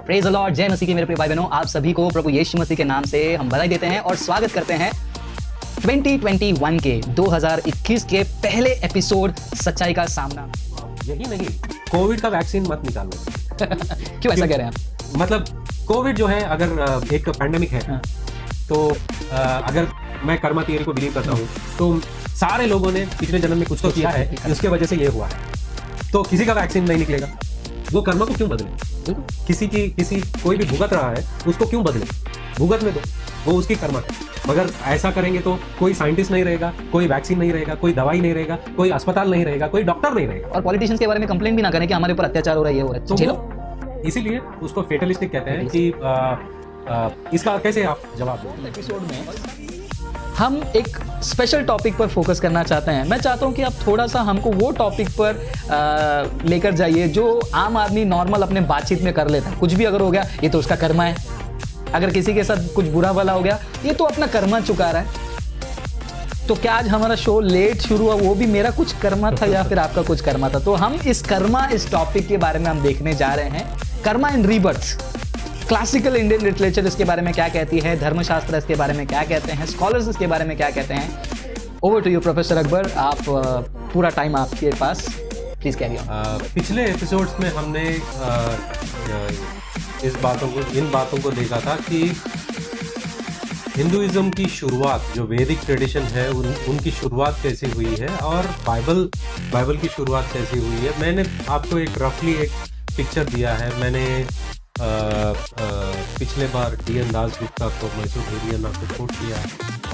Praise the Lord, जय मसीह के मेरे प्रिय भाई बहनों, आप सभी को प्रभु यीशु मसीह के नाम से हम बधाई देते हैं और स्वागत करते हैं 2021 के 2021 के पहले एपिसोड सच्चाई का सामना। यही नहीं, कोविड का वैक्सीन मत निकालो। क्यों ऐसा कह रहे हैं आप? मतलब कोविड जो है, अगर एक पैंडेमिक है तो अगर मैं कर्मा थियरी को बिलीव करता हूँ तो सारे लोगों ने पिछले जन्म में कुछ तो किया है, जिसके वजह से ये हुआ है। तो किसी का वैक्सीन नहीं निकलेगा, वो कर्मा को क्यों बदले? किसी कोई भी भुगत रहा है उसको क्यों बदले? भुगत में दो, वो उसकी कर्मा है। मगर ऐसा करेंगे तो कोई साइंटिस्ट नहीं रहेगा, कोई वैक्सीन नहीं रहेगा, कोई दवाई नहीं रहेगा, कोई अस्पताल नहीं रहेगा, कोई डॉक्टर नहीं रहेगा। और पॉलिटिशियंस के बारे में कंप्लेंट भी ना करें कि हमारे ऊपर अत्याचार हो रहा है, ये हो रहा है। तो इसीलिए उसको फेटलिस्टिक कहते हैं कि इसका कैसे आप जवाब दो? एपिसोड में हम एक स्पेशल टॉपिक पर फोकस करना चाहते हैं। मैं चाहता हूं कि आप थोड़ा सा हमको वो टॉपिक पर लेकर जाइए जो आम आदमी नॉर्मल अपने बातचीत में कर लेता है। कुछ भी अगर हो गया, ये तो उसका कर्मा है। अगर किसी के साथ कुछ बुरा भला हो गया, ये तो अपना कर्मा चुका रहा है। तो क्या आज हमारा शो लेट शुरू हुआ, वो भी मेरा कुछ कर्मा था या फिर आपका कुछ कर्मा था? तो हम इस टॉपिक के बारे में हम देखने जा रहे हैं। कर्मा इन रीबर्थ, क्लासिकल इंडियन लिटरेचर इसके बारे में क्या कहती है, धर्मशास्त्र इसके बारे में क्या कहते हैं, स्कॉलर्स इसके बारे में क्या कहते हैं। Over to you professor Akbar, आप पूरा टाइम आपके पास, प्लीज कैरी ऑन। पिछले एपिसोड्स में हमने इन बातों को देखा था कि हिंदुइज्म की शुरुआत, जो वैदिक ट्रेडिशन है, उनकी शुरुआत कैसे हुई है और बाइबल की शुरुआत कैसे हुई है। मैंने आपको एक रफली एक पिक्चर दिया है। मैंने पिछले बार डी.एन. दासगुप्ता को, मैसूर हेरियन को कोट किया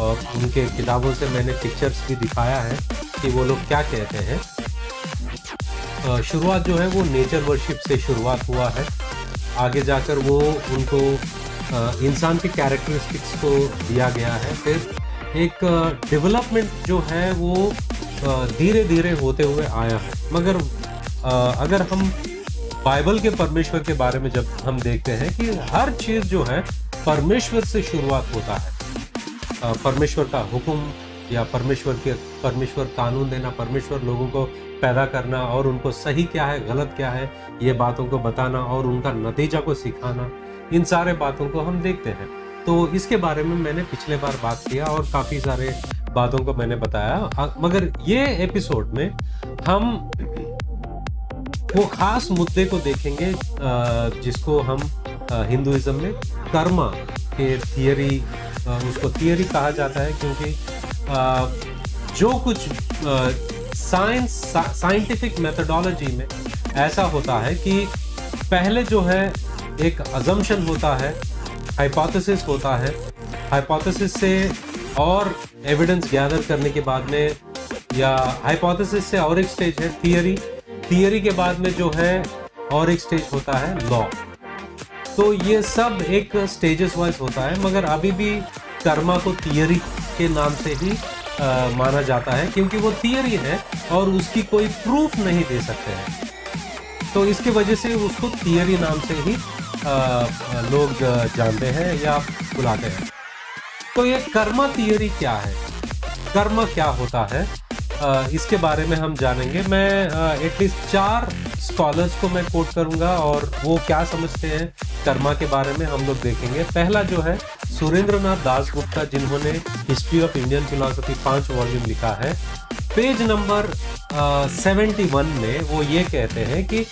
और उनके किताबों से मैंने पिक्चर्स भी दिखाया है कि वो लोग क्या कहते हैं। शुरुआत जो है वो नेचर वर्शिप से शुरुआत हुआ है। आगे जाकर वो उनको इंसान के कैरेक्टरिस्टिक्स को दिया गया है। फिर एक डेवलपमेंट जो है वो धीरे धीरे होते हुए आया है। मगर अगर हम बाइबल के परमेश्वर के बारे में जब हम देखते हैं कि हर चीज़ जो है परमेश्वर से शुरुआत होता है। परमेश्वर का हुक्म या परमेश्वर कानून देना, परमेश्वर लोगों को पैदा करना और उनको सही क्या है गलत क्या है ये बातों को बताना और उनका नतीजा को सिखाना, इन सारे बातों को हम देखते हैं। तो इसके बारे में मैंने पिछले बार बात किया और काफ़ी सारे बातों को मैंने बताया। मगर ये एपिसोड में हम वो खास मुद्दे को देखेंगे जिसको हम हिंदुइज्म में कर्मा के थियरी, उसको थियरी कहा जाता है क्योंकि जो कुछ साइंटिफिक मेथोडोलॉजी में ऐसा होता है कि पहले जो है एक अजम्पशन होता है, हाइपोथेसिस होता है। हाइपोथेसिस से और एविडेंस गैदर करने के बाद में, या हाइपोथेसिस से और एक स्टेज है थियरी के बाद में जो है और एक स्टेज होता है लॉ। तो ये सब एक स्टेजेस वाइज होता है। मगर अभी भी कर्मा को थियरी के नाम से ही माना जाता है क्योंकि वो थियरी है और उसकी कोई प्रूफ नहीं दे सकते हैं। तो इसकी वजह से उसको थियरी नाम से ही लोग जानते हैं या बुलाते हैं। तो ये कर्मा थियरी क्या है, कर्मा क्या होता है, इसके बारे में हम जानेंगे। मैं एटलीस्ट 4 स्कॉलर्स को मैं कोट करूंगा और वो क्या समझते हैं कर्मा के बारे में हम लोग देखेंगे। पहला जो है सुरेंद्रनाथ दासगुप्ता, जिन्होंने history of Indian philosophy 5 volume लिखा है। पेज नंबर 71 में वो ये कहते हैं कि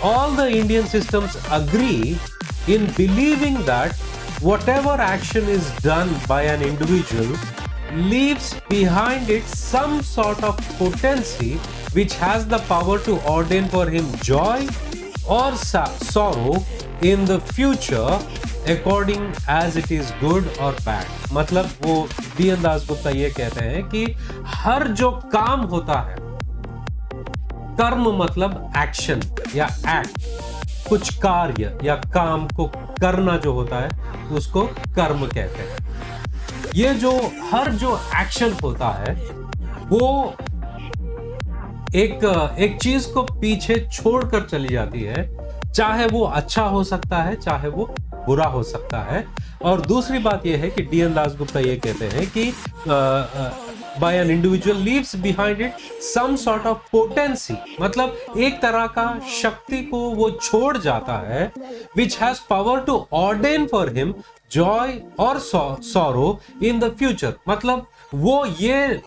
all the Indian systems agree in believing that whatever action is done by an individual leaves behind it some sort of potency which has the power to ordain for him joy or sorrow in the future according as it is good or bad। मतलब वो DN. Dasgupta ये कहते हैं कि हर जो काम होता है, कर्म मतलब एक्शन या एक्ट, कुछ कार्य या काम को करना जो होता है उसको कर्म कहते हैं। ये जो हर जो एक्शन होता है वो एक चीज को पीछे छोड़कर चली जाती है, चाहे वो अच्छा हो सकता है चाहे वो बुरा हो सकता है। और दूसरी बात यह है कि डी.एन. दासगुप्ता ये कहते हैं कि by an individual leaves behind it some sort of potency, मतलब एक तरह का शक्ति को वो छोड़ जाता है, which has power to ordain for him joy or sorrow in the future. मतलब वो ये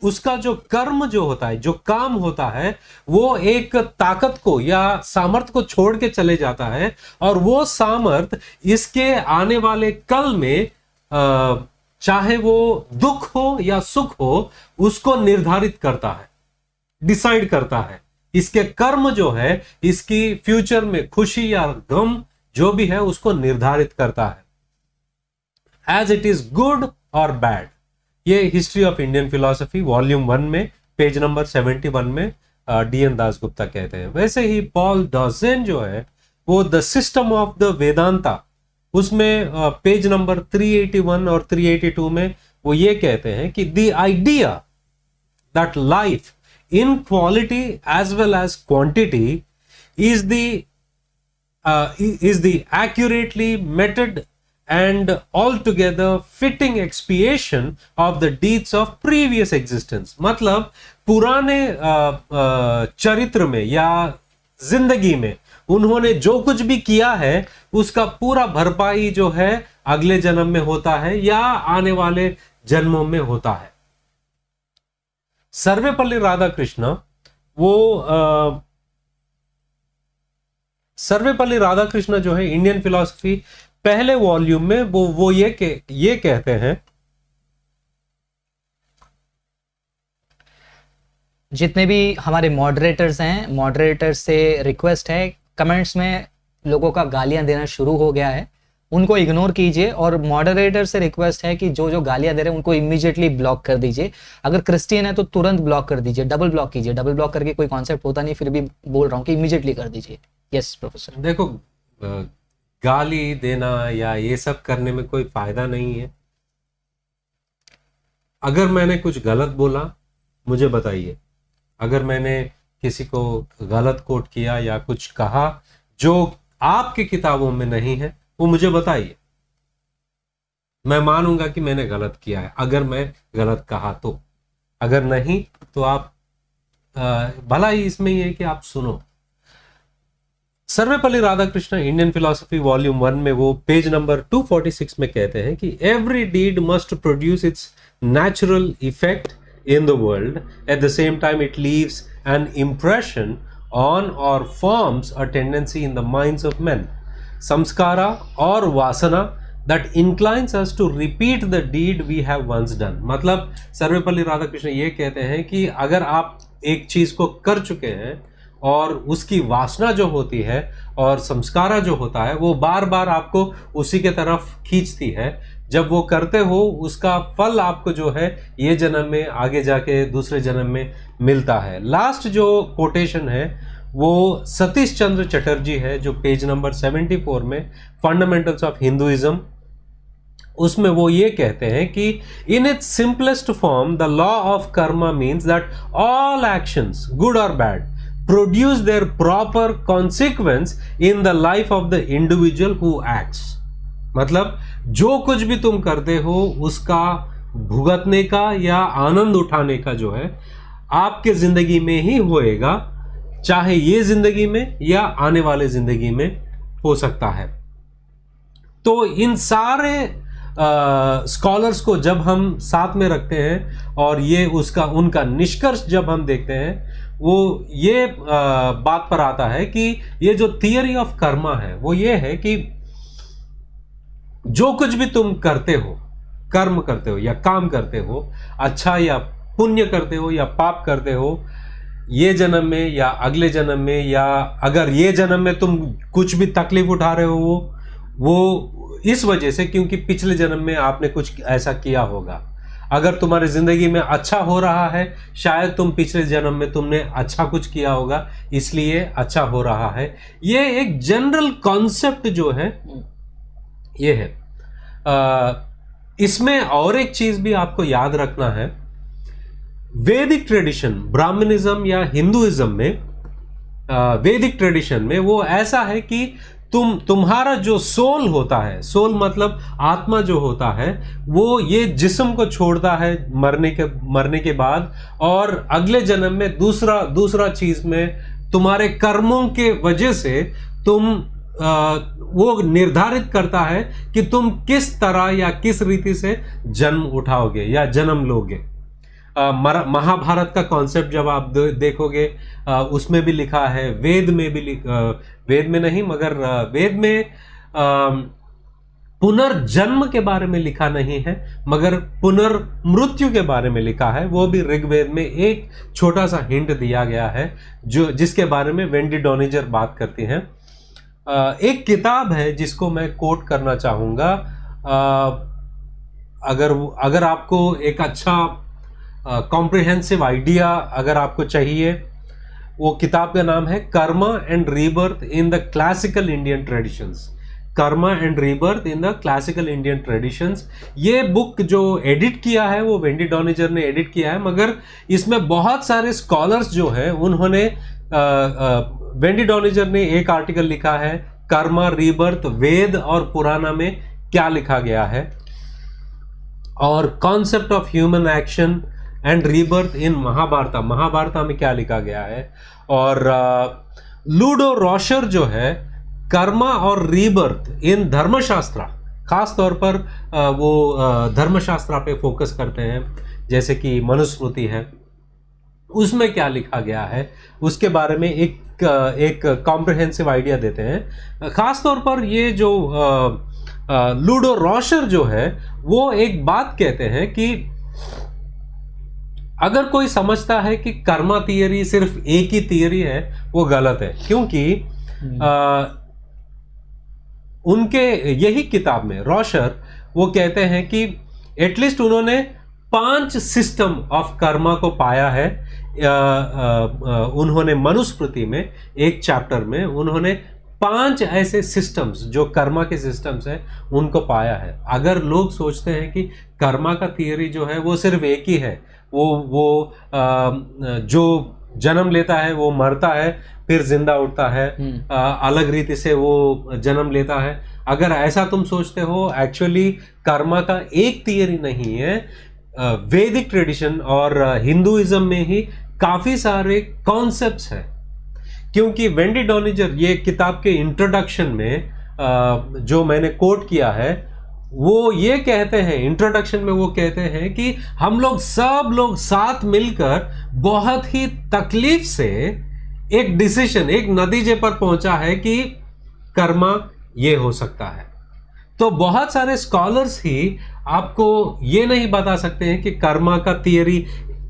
उसका जो कर्म जो होता है, जो काम होता है, वो एक ताकत को या सामर्थ को छोड़ के चले जाता है, और वो सामर्थ इसके आने वाले कल में चाहे वो दुख हो या सुख हो, उसको निर्धारित करता है, डिसाइड करता है। इसके कर्म जो है, इसकी फ्यूचर में खुशी या गम जो भी है, उसको निर्धारित करता है, एज इट इज गुड और बैड। ये history of Indian philosophy volume 1 में पेज नंबर 71 में डी.एन. दासगुप्ता कहते हैं। वैसे ही पॉल डॉसेन जो है, वो the system of the Vedanta, उसमें पेज नंबर 381 और 382 में वो ये कहते हैं कि the idea that life in quality as well as quantity is the accurately mated and altogether fitting expiation of the deeds of previous existence। मतलब पुराने चरित्र में या जिंदगी में उन्होंने जो कुछ भी किया है, उसका पूरा भरपाई जो है अगले जन्म में होता है या आने वाले जन्मों में होता है। सर्वेपल्ली राधाकृष्ण, वो सर्वेपल्ली राधाकृष्ण जो है इंडियन फिलॉसफी पहले वॉल्यूम में वो ये कहते हैं, जितने भी हमारे मॉडरेटर्स हैं, मॉडरेटर्स से रिक्वेस्ट है, कमेंट्स में लोगों का गालियां देना शुरू हो गया है, उनको इग्नोर कीजिए। और मॉडरेटर से रिक्वेस्ट है कि जो जो गालियां दे रहे हैं उनको इमीडिएटली ब्लॉक कर दीजिए। अगर क्रिश्चियन है तो तुरंत ब्लॉक कर दीजिए, डबल ब्लॉक कीजिए। डबल ब्लॉक करके कोई कॉन्सेप्ट होता नहीं, फिर भी बोल रहा हूँ कि इमीडिएटली कर दीजिए। Yes professor. देखो, गाली देना या ये सब करने में कोई फायदा नहीं है। अगर मैंने कुछ गलत बोला, मुझे बताइए। अगर मैंने किसी को गलत कोट किया या कुछ कहा जो आपकी किताबों में नहीं है, वो मुझे बताइए। मैं मानूंगा कि मैंने गलत किया है, अगर मैं गलत कहा तो। अगर नहीं तो आप भला ही इसमें ये है कि आप सुनो। Sarvepalli Radhakrishna Indian philosophy volume 1 में वो पेज नंबर 246 में कहते हैं कि every deed must produce its natural effect in the world, at the same time it leaves an impression on or forms a tendency in the minds of men, samskara or vasana that inclines us to repeat the deed we have once done। मतलब सर्वेपल्ली राधाकृष्ण ये कहते हैं कि अगर आप एक चीज को कर चुके हैं और उसकी वासना जो होती है और संस्कारा जो होता है, वो बार बार आपको उसी के तरफ खींचती है। जब वो करते हो, उसका फल आपको जो है ये जन्म में, आगे जाके दूसरे जन्म में मिलता है। लास्ट जो कोटेशन है वो सतीश चंद्र चटर्जी है, जो पेज नंबर 74 में फंडामेंटल्स ऑफ हिंदुइज्म, उसमें वो ये कहते हैं कि in its simplest form the law of karma means that all actions good और bad produce their proper consequence in the life of the individual who acts. मतलब जो कुछ भी तुम करते हो, उसका भुगतने का या आनंद उठाने का जो है आपके जिंदगी में ही होएगा, चाहे ये जिंदगी में या आने वाले जिंदगी में हो सकता है। तो इन सारे स्कॉलर्स को जब हम साथ में रखते हैं और ये उनका निष्कर्ष जब हम देखते हैं, वो ये बात पर आता है कि ये जो थियरी ऑफ कर्मा है वो ये है कि जो कुछ भी तुम करते हो, कर्म करते हो या काम करते हो, अच्छा या पुण्य करते हो या पाप करते हो, ये जन्म में या अगले जन्म में, या अगर ये जन्म में तुम कुछ भी तकलीफ उठा रहे हो, वो इस वजह से क्योंकि पिछले जन्म में आपने कुछ ऐसा किया होगा। अगर तुम्हारी जिंदगी में अच्छा हो रहा है, शायद तुम पिछले जन्म में तुमने अच्छा कुछ किया होगा, इसलिए अच्छा हो रहा है। ये एक जनरल कॉन्सेप्ट जो है ये है। इसमें और एक चीज भी आपको याद रखना है। वैदिक ट्रेडिशन, ब्राह्मणिज्म या हिंदुइज्म में, वैदिक ट्रेडिशन में वो ऐसा है कि तुम्हारा जो सोल होता है, सोल मतलब आत्मा जो होता है, वो ये जिस्म को छोड़ता है मरने के बाद, और अगले जन्म में दूसरा चीज में तुम्हारे कर्मों के वजह से वो निर्धारित करता है कि तुम किस तरह या किस रीति से जन्म उठाओगे या जन्म लोगे। महाभारत का कॉन्सेप्ट जब आप देखोगे, उसमें भी लिखा है, वेद में भी वेद में नहीं मगर वेद में पुनर्जन्म के बारे में लिखा नहीं है, मगर पुनर्मृत्यु के बारे में लिखा है। वो भी ऋग्वेद में एक छोटा सा हिंट दिया गया है, जिसके बारे में वेंडी डॉनिजर बात करती हैं। एक किताब है जिसको मैं कोट करना चाहूंगा, अगर आपको एक अच्छा कॉम्प्रिहेंसिव आइडिया अगर आपको चाहिए, वो किताब का नाम है Karma and rebirth in the classical Indian traditions. Karma and rebirth in the classical Indian traditions. ये बुक जो एडिट किया है वो वेंडी डॉनिजर ने एडिट किया है, मगर इसमें बहुत सारे स्कॉलर्स जो है उन्होंने वेंडी डॉनिजर ने एक आर्टिकल लिखा है, कर्मा रीबर्थ वेद और पुराना में क्या लिखा गया है, और concept of human action and rebirth in Mahabharata में क्या लिखा गया है। और लूडो रॉशर जो है कर्मा और रीबर्थ इन धर्मशास्त्रा, खास तौर पर वो धर्मशास्त्रा पे फोकस करते हैं, जैसे कि मनुस्मृति है, उसमें क्या लिखा गया है उसके बारे में एक कॉम्प्रिहेंसिव आइडिया देते हैं। खास तौर पर ये जो लूडो रॉशर जो है वो एक बात कहते हैं कि अगर कोई समझता है कि कर्मा थियरी सिर्फ एक ही थियरी है, वो गलत है, क्योंकि उनके यही किताब में रॉशर वो कहते हैं कि एटलीस्ट उन्होंने 5 सिस्टम ऑफ कर्मा को पाया है। उन्होंने मनुस्मृति में एक चैप्टर में उन्होंने 5 ऐसे सिस्टम्स जो कर्मा के सिस्टम्स हैं उनको पाया है। अगर लोग सोचते हैं कि कर्मा का थियरी जो है वो सिर्फ एक ही है, वो जो जन्म लेता है वो मरता है फिर जिंदा उठता है, अलग रीति से वो जन्म लेता है, अगर ऐसा तुम सोचते हो, एक्चुअली कर्मा का एक थियरी नहीं है। वैदिक ट्रेडिशन और हिंदुइज्म में ही काफी सारे कॉन्सेप्ट्स हैं, क्योंकि वेंडी डॉनिजर ये किताब के इंट्रोडक्शन में जो मैंने कोट किया है, वो ये कहते हैं, इंट्रोडक्शन में वो कहते हैं कि हम लोग सब लोग साथ मिलकर बहुत ही तकलीफ से एक डिसीजन, एक नतीजे पर पहुंचा है कि कर्मा ये हो सकता है। तो बहुत सारे स्कॉलर्स ही आपको ये नहीं बता सकते हैं कि कर्मा का थियरी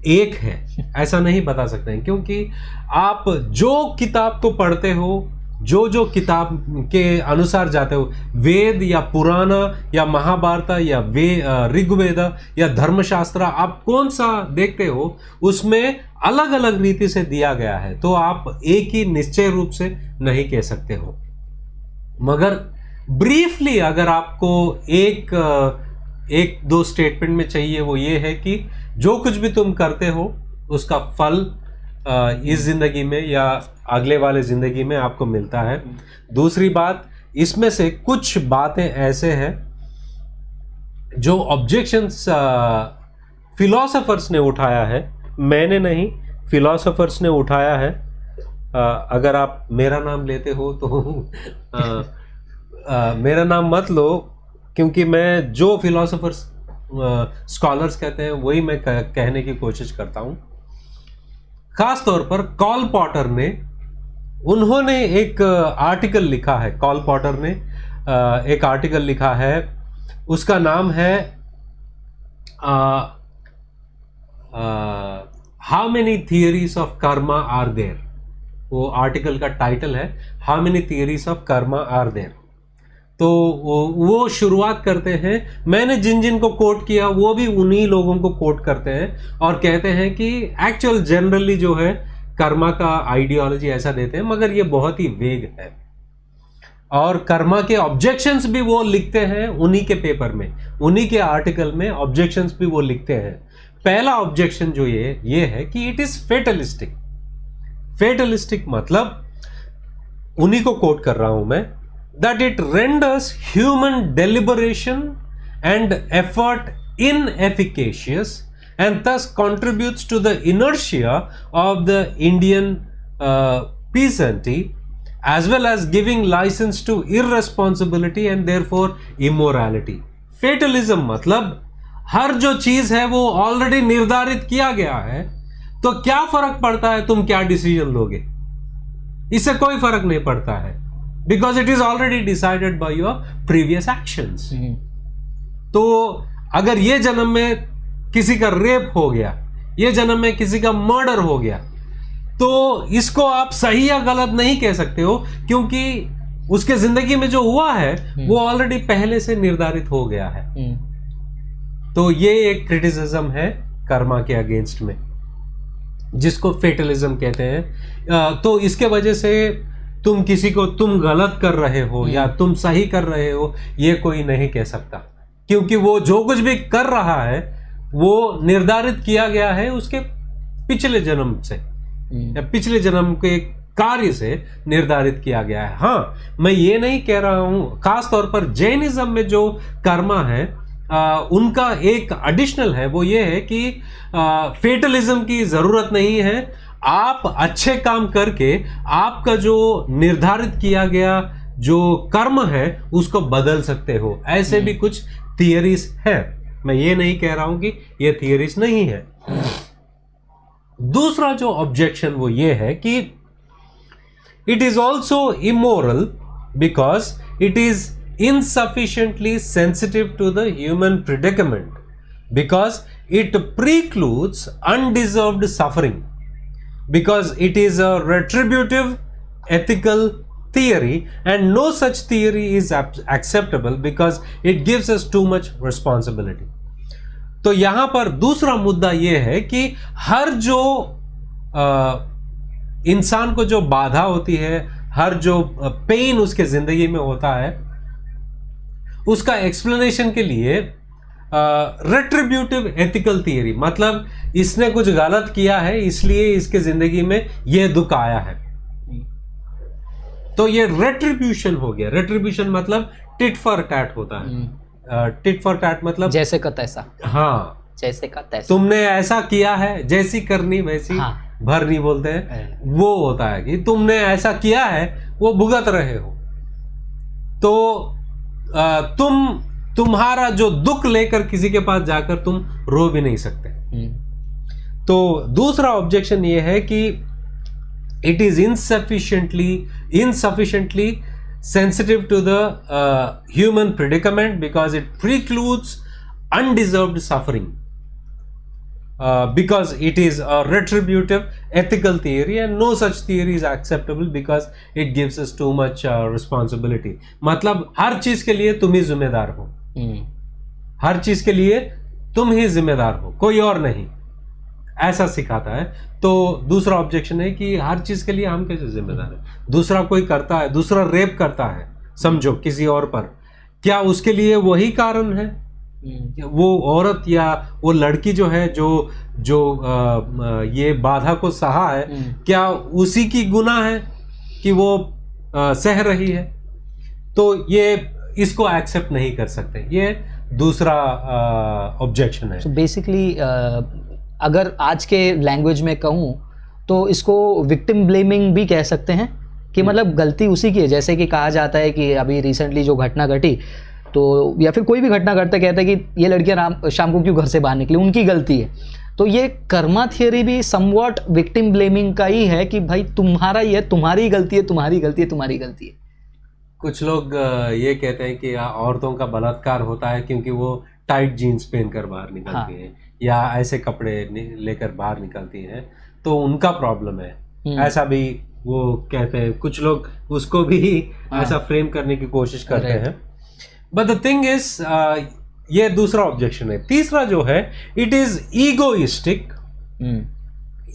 एक है, ऐसा नहीं बता सकते हैं, क्योंकि आप जो किताब को पढ़ते हो, जो किताब के अनुसार जाते हो, वेद या पुराना या महाभारत या ऋग्वेद या धर्मशास्त्र, आप कौन सा देखते हो, उसमें अलग अलग रीति से दिया गया है, तो आप एक ही निश्चय रूप से नहीं कह सकते हो। मगर ब्रीफली अगर आपको एक दो स्टेटमेंट में चाहिए, वो ये है कि जो कुछ भी तुम करते हो उसका फल इस जिंदगी में या अगले वाले जिंदगी में आपको मिलता है। दूसरी बात, इसमें से कुछ बातें ऐसे हैं जो ऑब्जेक्शंस फिलोसोफर्स ने उठाया है, मैंने नहीं, फिलोसोफर्स ने उठाया है। अगर आप मेरा नाम लेते हो तो मेरा नाम मत लो, क्योंकि मैं जो फिलोसोफर्स स्कॉलर्स कहते हैं वही मैं कहने की कोशिश करता हूं। खास तौर पर कॉल पॉटर ने, उन्होंने एक आर्टिकल लिखा है, कॉल पॉटर ने एक आर्टिकल लिखा है, उसका नाम है how many theories of karma are there. वो आर्टिकल का टाइटल है how many theories of karma are there. तो वो शुरुआत करते हैं, मैंने जिन को कोट किया वो भी उन्हीं लोगों को कोट करते हैं और कहते हैं कि एक्चुअल जनरली जो है कर्मा का आइडियोलॉजी ऐसा देते हैं, मगर ये बहुत ही वेग है। और कर्मा के ऑब्जेक्शंस भी वो लिखते हैं उन्हीं के पेपर में, उन्हीं के आर्टिकल में ऑब्जेक्शंस भी वो लिखते हैं। पहला ऑब्जेक्शन जो ये है कि इट इज फेटलिस्टिक। फेटलिस्टिक मतलब, उन्हीं को कोट कर रहा हूं मैं, that it renders human deliberation and effort inefficacious and thus contributes to the inertia of the Indian peasantry, as well as giving license to irresponsibility and therefore immorality. Fatalism मतलब हर जो चीज है वो ऑलरेडी निर्धारित किया गया है, तो क्या फर्क पड़ता है तुम क्या डिसीजन लोगे, इससे कोई फर्क नहीं पड़ता है, because it is already decided by your previous actions. तो अगर ये जन्म में किसी का रेप हो गया, ये जन्म में किसी का मर्डर हो गया, तो इसको आप सही या गलत नहीं कह सकते हो, क्योंकि उसके जिंदगी में जो हुआ है वो ऑलरेडी पहले से निर्धारित हो गया है. तो ये एक क्रिटिसिज्म है कर्मा के अगेंस्ट में, जिसको फेटलिज्म कहते हैं. तो इसके वजह से तुम किसी को तुम गलत कर रहे हो या तुम सही कर रहे हो ये कोई नहीं कह सकता, क्योंकि वो जो कुछ भी कर रहा है वो निर्धारित किया गया है उसके पिछले जन्म से या पिछले जन्म के कार्य से निर्धारित किया गया है. हाँ, मैं ये नहीं कह रहा हूं, खास तौर पर जैनिज्म में जो कर्मा है उनका एक एडिशनल है, वो ये है कि फेटलिज्म की जरूरत नहीं है. आप अच्छे काम करके आपका जो निर्धारित किया गया जो कर्म है उसको बदल सकते हो. ऐसे भी कुछ थियरीज है, मैं ये नहीं कह रहा हूं कि ये थियरीज नहीं है. दूसरा जो ऑब्जेक्शन वो ये है कि it is also immoral because it is insufficiently sensitive to the human predicament, because it precludes undeserved suffering, because it is a retributive ethical theory and no such theory is acceptable because it gives us too much responsibility. तो यहां पर दूसरा मुद्दा यह है कि हर जो इंसान को जो बाधा होती है, हर जो पेन उसके जिंदगी में होता है, उसका एक्सप्लेनेशन के लिए रेट्रिब्यूटिव एथिकल थियरी, मतलब इसने कुछ गलत किया है इसलिए इसके जिंदगी में यह दुख आया है, तो ये रेट्रिब्यूशन हो गया. रेट्रिब्यूशन मतलब टिट फॉर टैट होता है. टिट फॉर टैट मतलब जैसे का तैसा. हाँ, जैसे का तैसा. तुमने ऐसा किया है, जैसी करनी वैसी भरनी बोलते हैं, वो होता है कि तुमने ऐसा किया है वो भुगत रहे हो, तो तुम्हारा जो दुख लेकर किसी के पास जाकर तुम रो भी नहीं सकते. तो दूसरा ऑब्जेक्शन ये है कि it is insufficiently sensitive to the human predicament because it precludes undeserved suffering, because it is a retributive ethical theory and no such theory is acceptable because it gives us too much responsibility. मतलब हर चीज के लिए तुम ही जिम्मेदार हो, हर चीज के लिए तुम ही जिम्मेदार हो, कोई और नहीं, ऐसा सिखाता है. तो दूसरा ऑब्जेक्शन है कि हर चीज के लिए हम कैसे जिम्मेदार है. दूसरा कोई करता है, दूसरा रेप करता है समझो किसी और पर, क्या उसके लिए वही कारण है? वो औरत या वो लड़की जो है जो ये बाधा को सहा है, क्या उसी की गुनाह है कि वो सह रही है? तो ये इसको एक्सेप्ट नहीं कर सकते. ये दूसरा ऑब्जेक्शन है. बेसिकली अगर आज के लैंग्वेज में कहूँ तो इसको विक्टिम ब्लेमिंग भी कह सकते हैं कि मतलब गलती उसी की है. जैसे कि कहा जाता है कि अभी रिसेंटली जो घटना घटी, तो या फिर कोई भी घटना घटता कहता है कि ये लड़कियां शाम को क्यों घर से बाहर निकली, उनकी गलती है. तो ये कर्मा थियरी भी समवॉट विक्टिम ब्लेमिंग का ही है कि भाई तुम्हारा ही है, तुम्हारी गलती है, तुम्हारी गलती है, तुम्हारी गलती है. कुछ लोग ये कहते हैं कि औरतों का बलात्कार होता है क्योंकि वो टाइट जीन्स पहनकर बाहर निकलती हैं या ऐसे कपड़े लेकर बाहर निकलती हैं, तो उनका प्रॉब्लम है, ऐसा भी वो कहते हैं. कुछ लोग उसको भी ऐसा फ्रेम करने की कोशिश करते हैं. बट द थिंग इज, ये दूसरा ऑब्जेक्शन है. तीसरा जो है, इट इज ईगोइस्टिक.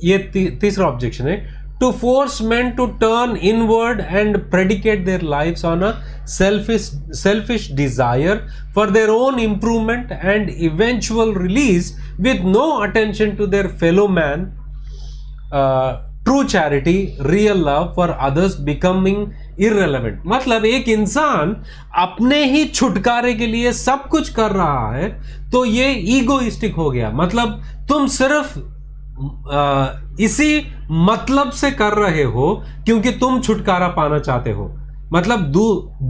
ये तीसरा ऑब्जेक्शन है, to force men to turn inward and predicate their lives on a selfish desire for their own improvement and eventual release with no attention to their fellow man, true charity, real love for others becoming irrelevant. मतलब एक इंसान अपने ही छुटकारे के लिए सब कुछ कर रहा है तो ये ईगोइस्टिक हो गया। मतलब तुम सिर्फ इसी मतलब से कर रहे हो क्योंकि तुम छुटकारा पाना चाहते हो। मतलब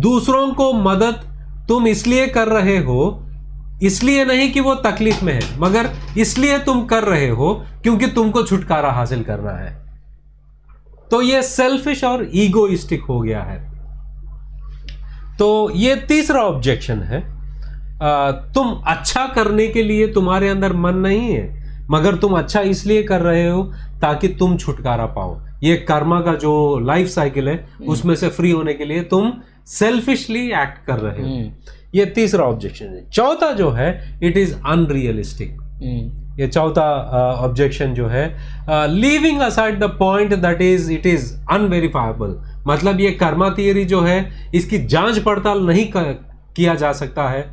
दूसरों को मदद तुम इसलिए कर रहे हो, इसलिए नहीं कि वो तकलीफ में है, मगर इसलिए तुम कर रहे हो क्योंकि तुमको छुटकारा हासिल करना है। तो ये सेल्फिश और ईगोइस्टिक हो गया है। तो ये तीसरा ऑब्जेक्शन है। तुम अच्छा करने के लिए तुम्हारे अंदर मन नहीं है, मगर तुम अच्छा इसलिए कर रहे हो ताकि तुम छुटकारा पाओ। ये कर्मा का जो लाइफ साइकिल है उसमें से फ्री होने के लिए तुम सेल्फिशली एक्ट कर रहे हो। ये तीसरा ऑब्जेक्शन है। चौथा जो है, इट इज अनरियलिस्टिक। ये चौथा ऑब्जेक्शन जो है, leaving aside the point that is it is unverifiable. मतलब ये कर्मा थियरी जो है इसकी जांच पड़ताल नहीं किया जा सकता है।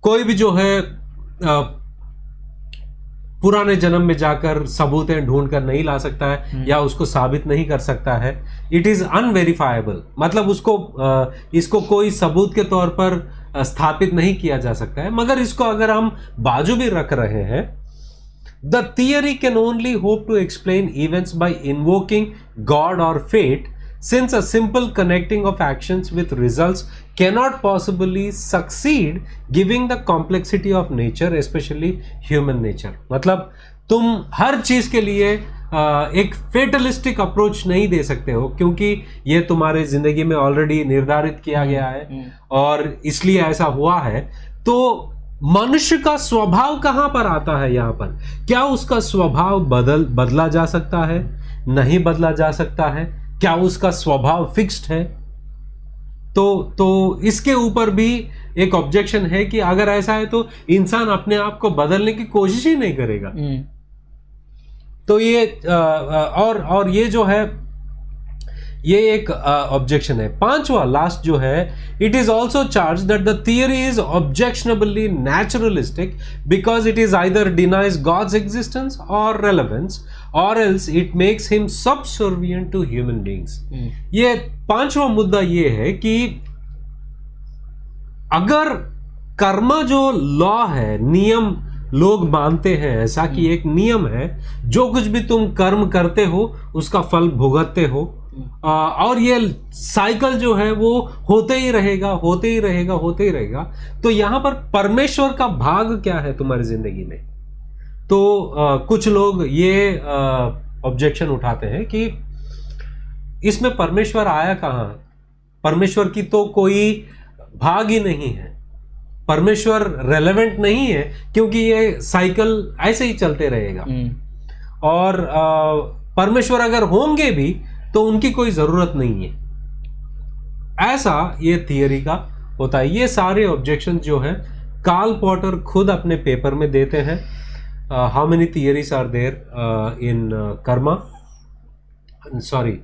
कोई भी जो है पुराने जन्म में जाकर सबूतें ढूंढ कर नहीं ला सकता है या उसको साबित नहीं कर सकता है। इट इज अनवेरिफाइबल, मतलब इसको कोई सबूत के तौर पर स्थापित नहीं किया जा सकता है। मगर इसको अगर हम बाजू भी रख रहे हैं, the theory can only hope to explain events by invoking God और fate, since a simple connecting of actions with results cannot possibly succeed given the complexity of nature, especially human nature। मतलब तुम हर चीज के लिए एक fatalistic approach नहीं दे सकते हो क्योंकि ये तुम्हारे जिंदगी में ऑलरेडी निर्धारित किया गया है और इसलिए ऐसा हुआ है। तो मनुष्य का स्वभाव कहां पर आता है यहां पर? क्या उसका स्वभाव बदला जा सकता है? नहीं बदला जा सकता है। क्या उसका स्वभाव फिक्स्ड है? तो इसके ऊपर भी एक ऑब्जेक्शन है कि अगर ऐसा है तो इंसान अपने आप को बदलने की कोशिश ही नहीं करेगा। तो ये और ये जो है ये एक ऑब्जेक्शन है। पांचवा लास्ट जो है, it is also charge that the theory is objectionably naturalistic because it is either denies God's existence और रेलेवेंस और else it makes him subservient to human beings. ये पांचवा मुद्दा ये है कि अगर कर्मा जो लॉ है, नियम लोग मानते हैं ऐसा कि एक नियम है, जो कुछ भी तुम कर्म करते हो उसका फल भुगतते हो और ये साइकिल जो है वो होते ही रहेगा, होते ही रहेगा, होते ही रहेगा। तो यहां पर परमेश्वर का भाग क्या है तुम्हारी जिंदगी में? तो कुछ लोग ये ऑब्जेक्शन उठाते हैं कि इसमें परमेश्वर आया कहां? परमेश्वर की तो कोई भाग ही नहीं है, परमेश्वर रेलेवेंट नहीं है क्योंकि ये साइकिल ऐसे ही चलते रहेगा। और परमेश्वर अगर होंगे भी तो उनकी कोई जरूरत नहीं है। ऐसा ये थियरी का होता है। ये सारे ऑब्जेक्शन जो है कार्ल पॉटर खुद अपने पेपर में देते हैं। How many theories are there in karma, sorry,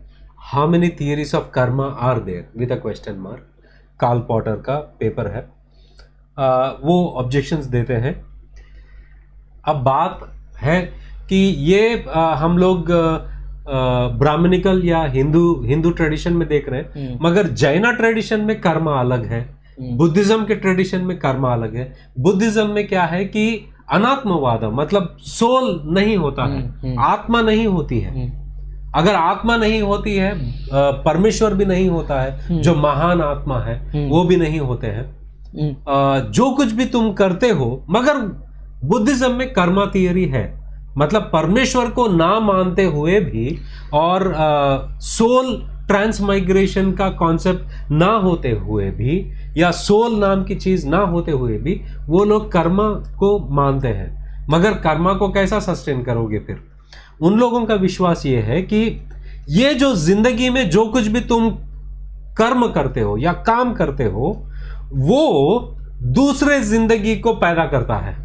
how many theories of karma are there with a question mark. Karl Potter का पेपर है, वो ऑब्जेक्शंस देते हैं। अब बात है कि ये हम लोग ब्राह्मणिकल या हिंदू ट्रेडिशन में देख रहे हैं, मगर जैना ट्रेडिशन में कर्मा अलग है, बुद्धिज्म के ट्रेडिशन में कर्मा अलग है। बुद्धिज्म में क्या है कि अनात्मवाद, मतलब सोल नहीं होता है, आत्मा नहीं होती है। अगर आत्मा नहीं होती है, परमेश्वर भी नहीं होता है, जो महान आत्मा है वो भी नहीं होते हैं। जो कुछ भी तुम करते हो, मगर बुद्धिज्म में कर्मा थियरी है, मतलब परमेश्वर को ना मानते हुए भी और सोल ट्रांसमाइग्रेशन का कॉन्सेप्ट ना होते हुए भी या सोल नाम की चीज ना होते हुए भी वो लोग कर्मा को मानते हैं। मगर कर्मा को कैसा सस्टेन करोगे फिर? उन लोगों का विश्वास ये है कि ये जो जिंदगी में जो कुछ भी तुम कर्म करते हो या काम करते हो वो दूसरे जिंदगी को पैदा करता है,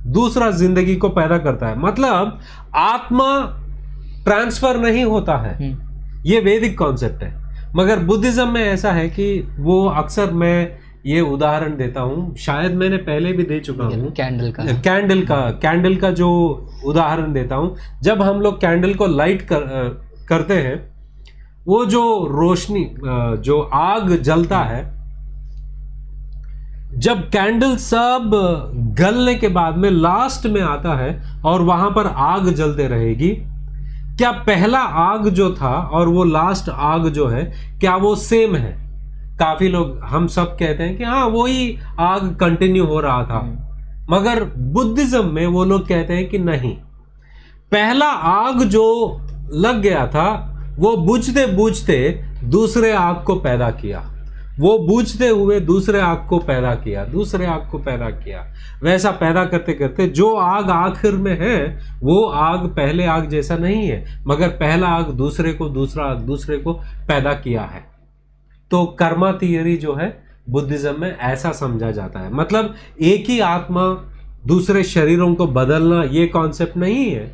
दूसरा जिंदगी को पैदा करता है। मतलब आत्मा ट्रांसफर नहीं होता है, ये वैदिक कॉन्सेप्ट है। मगर बुद्धिज्म में ऐसा है कि वो अक्सर मैं ये उदाहरण देता हूं, शायद मैंने पहले भी दे चुका हूं, कैंडल का जो उदाहरण देता हूं। जब हम लोग कैंडल को लाइट करते हैं, वो जो रोशनी जो आग जलता है, जब कैंडल सब गलने के बाद में लास्ट में आता है और वहां पर आग जलते रहेगी, क्या पहला आग जो था और वो लास्ट आग जो है क्या वो सेम है? काफी लोग, हम सब कहते हैं कि हाँ वही आग कंटिन्यू हो रहा था, मगर बुद्धिज्म में वो लोग कहते हैं कि नहीं, पहला आग जो लग गया था वो बुझते बुझते दूसरे आग को पैदा किया, वो बूझते हुए दूसरे आग को पैदा किया, दूसरे आग को पैदा किया। वैसा पैदा करते करते जो आग आखिर में है वो आग पहले आग जैसा नहीं है, मगर पहला आग दूसरे को, दूसरा आग दूसरे को पैदा किया है। तो कर्मा थियरी जो है बुद्धिज्म में ऐसा समझा जाता है, मतलब एक ही आत्मा दूसरे शरीरों को बदलना ये कॉन्सेप्ट नहीं है,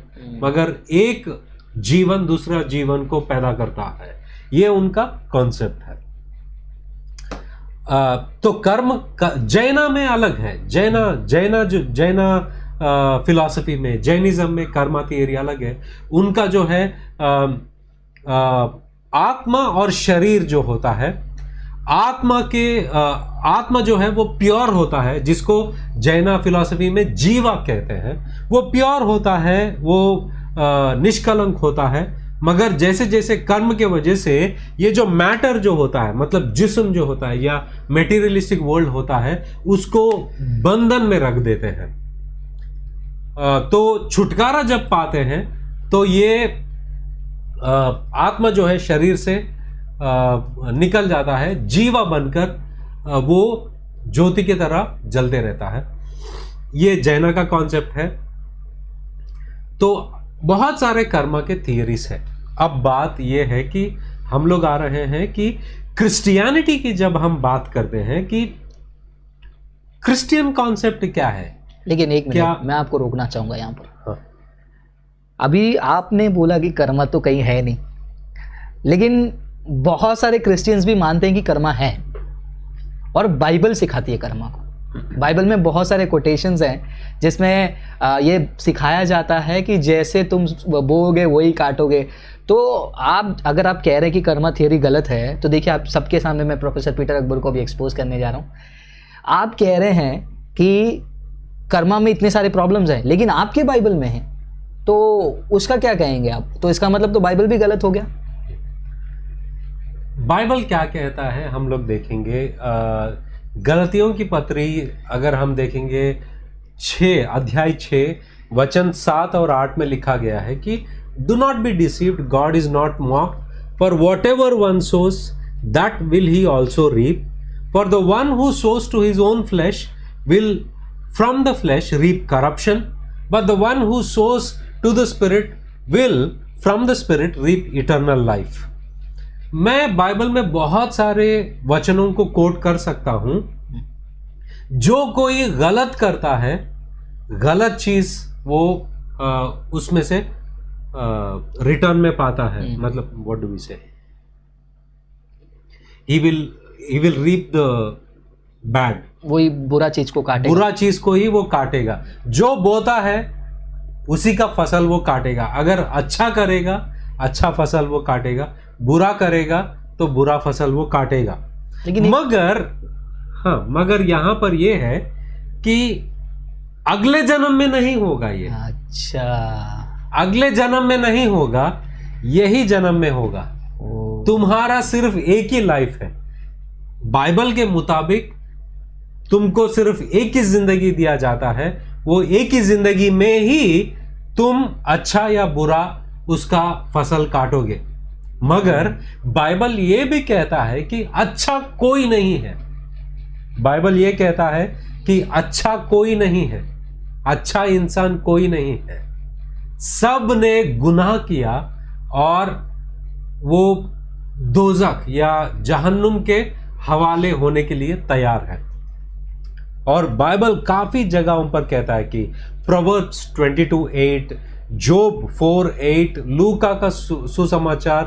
मगर एक जीवन दूसरा जीवन को पैदा करता है, ये उनका कॉन्सेप्ट है। तो कर्म जैना में अलग है, जैना फिलॉसफी में, जैनिज्म में कर्मा थियरी अलग है। उनका जो है आत्मा और शरीर जो होता है, आत्मा जो है वो प्योर होता है, जिसको जैना फिलॉसफी में जीवा कहते हैं, वो प्योर होता है, वो निष्कलंक होता है। मगर जैसे जैसे कर्म के वजह से ये जो मैटर जो होता है, मतलब जिस्म जो होता है या मेटीरियलिस्टिक वर्ल्ड होता है, उसको बंधन में रख देते हैं। तो छुटकारा जब पाते हैं तो ये आत्मा जो है शरीर से निकल जाता है, जीवा बनकर वो ज्योति की तरह जलते रहता है। ये जैना का कॉन्सेप्ट है। तो बहुत सारे कर्मा के थियरीज है। अब बात यह है कि हम लोग आ रहे हैं कि क्रिश्चियनिटी की जब हम बात करते हैं कि क्रिश्चियन कॉन्सेप्ट क्या है। लेकिन एक मिनट मैं आपको रोकना चाहूंगा यहाँ पर। हाँ। अभी आपने बोला कि कर्मा तो कहीं है नहीं, लेकिन बहुत सारे क्रिश्चियंस भी मानते हैं कि कर्मा है, और बाइबल सिखाती है कर्मा को। बाइबल में बहुत सारे कोटेशंस हैं जिसमें ये सिखाया जाता है कि जैसे तुम बोओगे वही काटोगे। तो अगर आप कह रहे हैं कि कर्मा थियरी गलत है, तो देखिए आप सबके सामने मैं प्रोफेसर पीटर अकबर को भी एक्सपोज करने जा रहा हूँ। आप कह रहे हैं कि कर्मा में इतने सारे प्रॉब्लम्स हैं, लेकिन आपके बाइबल में है, तो उसका क्या कहेंगे आप? तो इसका मतलब तो बाइबल भी गलत हो गया। बाइबल क्या कहता है हम लोग देखेंगे। गलतियों की पत्री अगर हम देखेंगे 6 अध्याय 6 वचन 7 और 8 में लिखा गया है कि do not be deceived, God is not mocked, for whatever one sows that will he also reap, for the one who sows to his own flesh will from the flesh reap corruption, but the one who sows to the spirit will from the spirit reap eternal life. मैं Bible में बहुत सारे वचनों को coat कर सकता हूं। जो कोई गलत करता है, गलत चीज वो उसमें से रिटर्न में पाता है। मतलब what do we say, he will reap the bad, वही बुरा चीज को काटेगा, बुरा चीज को ही वो काटेगा। जो बोता है उसी का फसल वो काटेगा। अगर अच्छा करेगा अच्छा फसल वो काटेगा, बुरा करेगा तो बुरा फसल वो काटेगा। लेकिन मगर यहां पर ये है कि अगले जन्म में नहीं होगा ये। अच्छा, अगले जन्म में नहीं होगा, यही जन्म में होगा। तुम्हारा सिर्फ एक ही लाइफ है। बाइबल के मुताबिक तुमको सिर्फ एक ही जिंदगी दिया जाता है। वो एक ही जिंदगी में ही तुम अच्छा या बुरा उसका फसल काटोगे। मगर बाइबल ये भी कहता है कि अच्छा कोई नहीं है। बाइबल ये कहता है कि अच्छा कोई नहीं है, अच्छा इंसान कोई नहीं है। सब ने गुनाह किया और वो दोजख या जहन्नुम के हवाले होने के लिए तैयार है। और बाइबल काफी जगहों पर कहता है कि प्रोवर्ब्स 22:8, जोब 4:8, लूका का सुसमाचार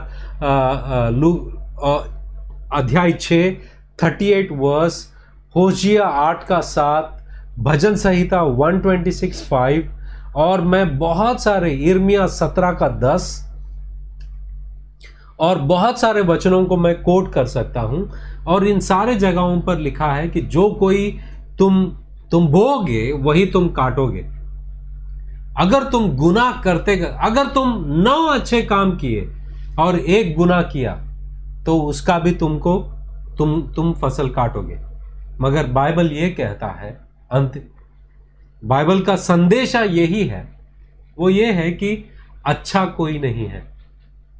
अध्याय 6 38 वर्स, होशिया 8 का 7, भजन संहिता 126:5, और मैं बहुत सारे इर्मिया 17 का 10 और बहुत सारे वचनों को मैं कोट कर सकता हूं, और इन सारे जगहों पर लिखा है कि जो कोई तुम बोओगे वही तुम काटोगे। अगर तुम गुनाह करते, अगर तुम 9 अच्छे काम किए और 1 गुनाह किया तो उसका भी तुम फसल काटोगे। मगर बाइबल ये कहता है, बाइबल का संदेशा यही है, वो ये है कि अच्छा कोई नहीं है,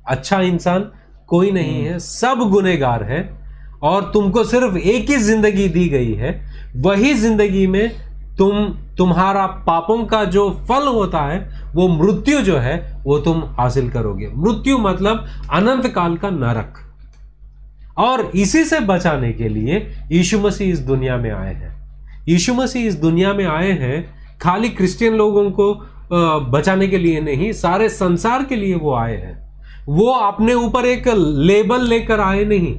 अच्छा इंसान कोई नहीं है, सब गुनहगार है, और तुमको सिर्फ एक ही जिंदगी दी गई है। वही जिंदगी में तुम्हारा पापों का जो फल होता है, वो मृत्यु जो है, वो तुम हासिल करोगे। मृत्यु मतलब अनंत काल का नरक। और इसी से बचाने के लिए यीशु मसीह इस दुनिया में आए हैं। यीशु मसीह इस दुनिया में आए हैं खाली क्रिश्चियन लोगों को बचाने के लिए नहीं, सारे संसार के लिए वो आए हैं। वो अपने ऊपर एक लेबल लेकर आए नहीं,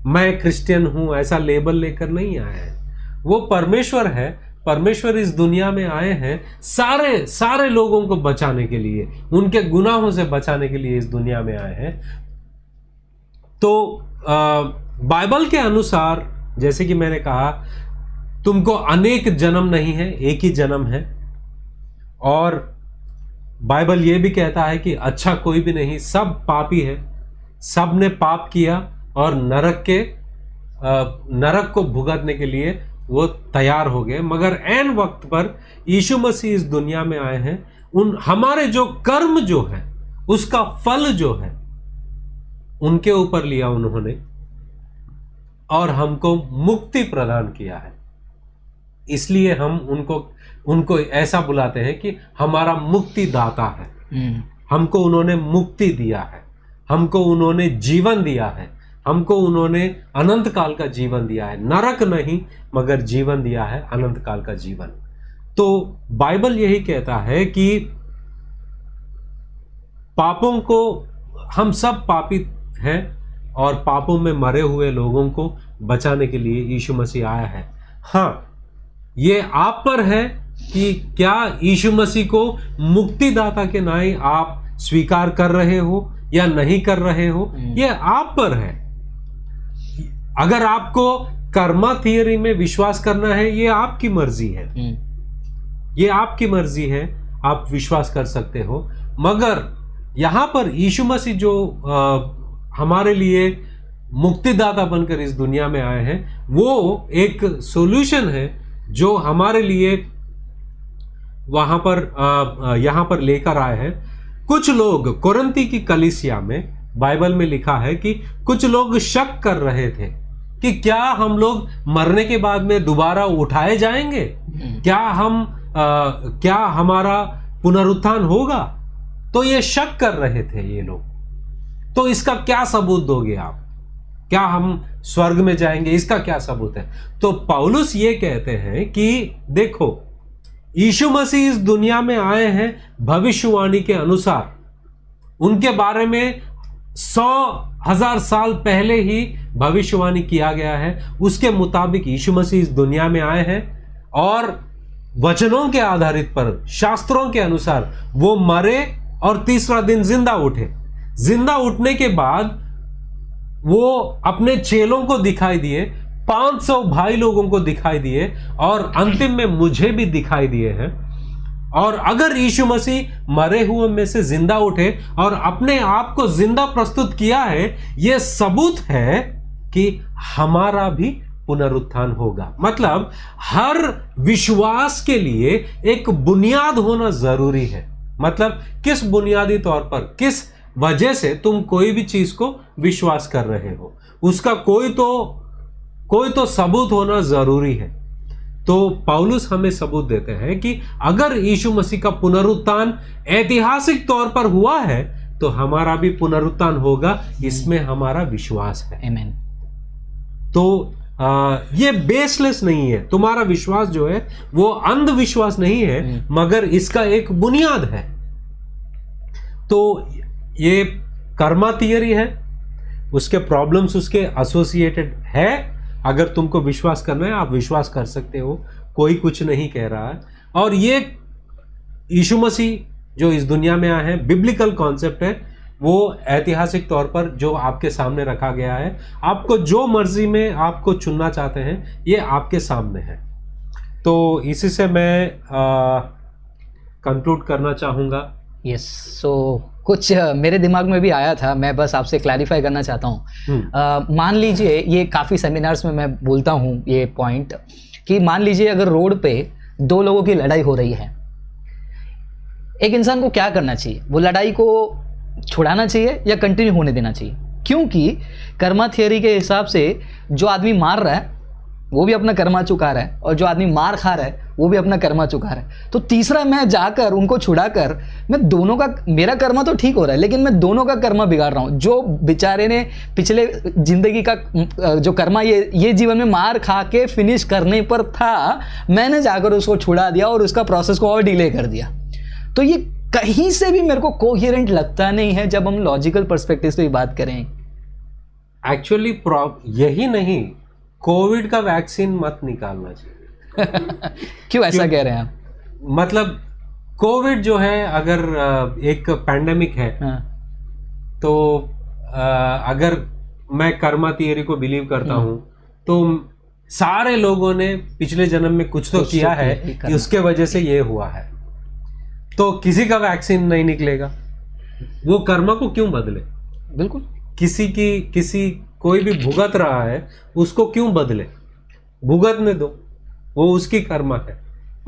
मैं क्रिश्चियन हूं ऐसा लेबल लेकर नहीं आए हैं। वो परमेश्वर है, परमेश्वर इस दुनिया में आए हैं सारे लोगों को बचाने के लिए, उनके गुनाहों से बचाने के लिए इस दुनिया में आए हैं। तो बाइबल के अनुसार, जैसे कि मैंने कहा, तुमको अनेक जन्म नहीं है, एक ही जन्म है। और बाइबल यह भी कहता है कि अच्छा कोई भी नहीं, सब पापी है, सब ने पाप किया और नरक को भुगतने के लिए वो तैयार हो गए। मगर ऐन वक्त पर यीशु मसीह इस दुनिया में आए हैं, हमारे जो कर्म जो है, उसका फल जो है, उनके ऊपर लिया उन्होंने और हमको मुक्ति प्रदान किया है। इसलिए हम उनको ऐसा बुलाते हैं कि हमारा मुक्तिदाता है। हमको उन्होंने मुक्ति दिया है, हमको उन्होंने जीवन दिया है, हमको उन्होंने अनंत काल का जीवन दिया है। नरक नहीं मगर जीवन दिया है, अनंत काल का जीवन। तो बाइबल यही कहता है कि पापों को, हम सब पापी हैं और पापों में मरे हुए लोगों को बचाने के लिए यीशु मसीह आया है। हाँ, ये आप पर है कि क्या यीशु मसीह को मुक्तिदाता के नाते आप स्वीकार कर रहे हो या नहीं कर रहे हो, ये आप पर है। अगर आपको कर्मा थियरी में विश्वास करना है, ये आपकी मर्जी है, ये आपकी मर्जी है, आप विश्वास कर सकते हो। मगर यहां पर यीशु मसीह जो हमारे लिए मुक्तिदाता बनकर इस दुनिया में आए हैं, वो एक सॉल्यूशन है जो हमारे लिए वहां पर यहां पर लेकर आए हैं। कुछ लोग, कोरिन्थी की कलीसिया में बाइबल में लिखा है कि कुछ लोग शक कर रहे थे कि क्या हम लोग मरने के बाद में दोबारा उठाए जाएंगे, क्या हमारा पुनरुत्थान होगा। तो ये शक कर रहे थे ये लोग। तो इसका क्या सबूत दोगे आप, क्या हम स्वर्ग में जाएंगे, इसका क्या सबूत है। तो पौलुस ये कहते हैं कि देखो, यीशु मसीह इस दुनिया में आए हैं भविष्यवाणी के अनुसार, उनके बारे में 100,000 साल पहले ही भविष्यवाणी किया गया है। उसके मुताबिक यीशु मसीह इस दुनिया में आए हैं और वचनों के आधारित पर, शास्त्रों के अनुसार वो मरे और तीसरा दिन जिंदा उठे। जिंदा उठने के बाद वो अपने चेलों को दिखाई दिए, 500 भाई लोगों को दिखाई दिए और अंतिम में मुझे भी दिखाई दिए हैं। और अगर यीशु मसीह मरे हुए में से जिंदा उठे और अपने आप को जिंदा प्रस्तुत किया है, यह सबूत है कि हमारा भी पुनरुत्थान होगा। मतलब हर विश्वास के लिए एक बुनियाद होना जरूरी है। मतलब किस बुनियादी तौर पर, किस वजह से तुम कोई भी चीज को विश्वास कर रहे हो, उसका कोई तो सबूत होना जरूरी है। तो पौलुस हमें सबूत देते हैं कि अगर यीशु मसीह का पुनरुत्थान ऐतिहासिक तौर पर हुआ है तो हमारा भी पुनरुत्थान होगा, इसमें हमारा विश्वास है। आमीन। तो ये बेसलेस नहीं है, तुम्हारा विश्वास जो है वो अंधविश्वास नहीं है, मगर इसका एक बुनियाद है। तो ये कर्मा थियरी है, उसके प्रॉब्लम्स उसके एसोसिएटेड है। अगर तुमको विश्वास करना है आप विश्वास कर सकते हो, कोई कुछ नहीं कह रहा है। और ये यीशु मसीह जो इस दुनिया में आए हैं, बिब्लिकल कॉन्सेप्ट है वो ऐतिहासिक तौर पर जो आपके सामने रखा गया है, आपको जो मर्जी में आपको चुनना चाहते हैं, ये आपके सामने है। तो इसी से मैं कंक्लूड करना चाहूँगा। यस, सो कुछ मेरे दिमाग में भी आया था, मैं बस आपसे क्लैरिफाई करना चाहता हूँ। मान लीजिए, ये काफ़ी सेमिनार्स में मैं बोलता हूँ ये पॉइंट, कि मान लीजिए अगर रोड पे दो लोगों की लड़ाई हो रही है, एक इंसान को क्या करना चाहिए? वो लड़ाई को छुड़ाना चाहिए या कंटिन्यू होने देना चाहिए? क्योंकि कर्मा थियरी के हिसाब से जो आदमी मार रहा है वो भी अपना कर्मा चुका रहा है, और जो आदमी मार खा रहा है वो भी अपना कर्मा चुका रहा है। तो तीसरा मैं जाकर उनको छुड़ाकर मैं दोनों का, मेरा कर्मा तो ठीक हो रहा है लेकिन मैं दोनों का कर्मा बिगाड़ रहा हूँ। जो बेचारे ने पिछले जिंदगी का जो कर्मा ये जीवन में मार खा के फिनिश करने पर था, मैंने जाकर उसको छुड़ा दिया और उसका प्रोसेस को और डिले कर दिया। तो ये कहीं से भी मेरे को कोहेरेंट लगता नहीं है जब हम लॉजिकल पर्सपेक्टिव से बात करें। एक्चुअली यही नहीं, कोविड का वैक्सीन मत निकालना चाहिए। क्यों ऐसा कह रहे हैं आप? मतलब कोविड जो है, अगर एक पैंडेमिक है, हाँ। तो अगर मैं कर्मा थियरी को बिलीव करता हूँ, तो सारे लोगों ने पिछले जन्म में कुछ तो किया है कि उसके वजह से ये हुआ है। तो किसी का वैक्सीन नहीं निकलेगा, वो कर्मा को क्यों बदले? बिल्कुल, कोई भी भुगत रहा है उसको क्यों बदले? भुगतने दो, वो उसकी कर्मा है।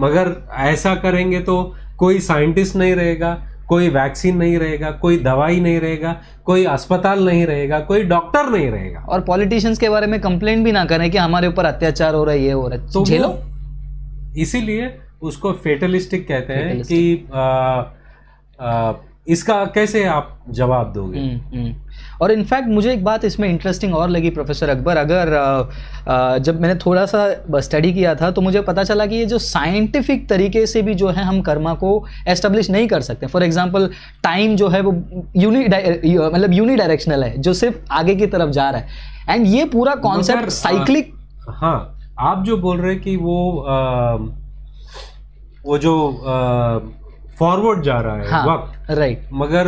मगर ऐसा करेंगे तो कोई साइंटिस्ट नहीं रहेगा, कोई वैक्सीन नहीं रहेगा, कोई दवाई नहीं रहेगा, कोई अस्पताल नहीं रहेगा, कोई डॉक्टर नहीं रहेगा। और पॉलिटिशियंस के बारे में कंप्लेंट भी ना करें कि हमारे ऊपर अत्याचार हो रहा है, ये हो रहा है, तो झेलो। इसीलिए उसको फेटलिस्टिक कहते हैं कि इसका कैसे आप जवाब दोगे? और इनफैक्ट मुझे एक बात इसमें इंटरेस्टिंग और लगी प्रोफेसर अकबर, अगर जब मैंने थोड़ा सा स्टडी किया था तो मुझे पता चला कि ये जो साइंटिफिक तरीके से भी जो है हम कर्मा को एस्टेब्लिश नहीं कर सकते। फॉर एग्जांपल टाइम जो है वो यूनी डायरेक्शनल है, जो सिर्फ आगे की तरफ जा रहा है, एंड ये पूरा कॉन्सेप्ट साइक्लिक। हाँ, आप जो बोल रहे हैं कि वो जो फॉरवर्ड जा रहा है, हाँ, वक्त, राइट। मगर